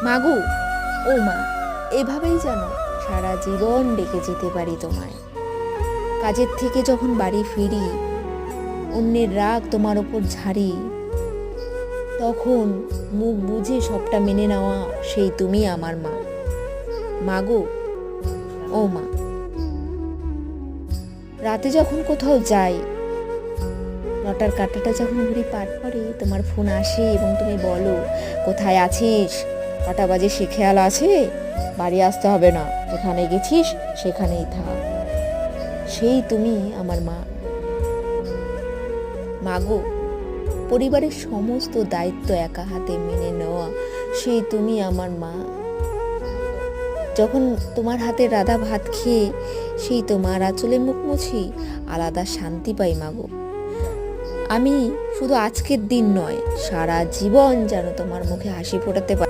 মাগো, ও মা, এভাবেই যেন সারা জীবন ডেকে যেতে পারি তোমায়। কাজের থেকে যখন বাড়ি ফিরি, অন্যের রাগ তোমার ওপর ঝাড়ি, তখন মুখ বুঝে সবটা মেনে নেওয়া সেই তুমি আমার মা। মাগো, ও মা, রাতে যখন কোথাও যাই, 9টার কাঁটাটা যখন ঘুড়ি পার করে, তোমার ফোন আসে এবং তুমি বলো, কোথায় আছিস? 9টা বাজে, সে খেয়াল আছে? বাড়ি আসতে হবে না, যেখানে গেছিস সেখানেই থাক। সেই তুমি আমার মা। মাগো, পরিবারের সমস্ত দায়িত্ব একা হাতে মেনে নেওয়া সেই তুমি আমার মা। যখন তোমার হাতে রাধা ভাত খেয়ে সেই তোমার আঁচলে মুখ মুছি, আলাদা শান্তি পাই মাগো। আমি শুধু আজকের দিন নয়, সারা জীবন যেন তোমার মুখে হাসি ফোটাতে পারি।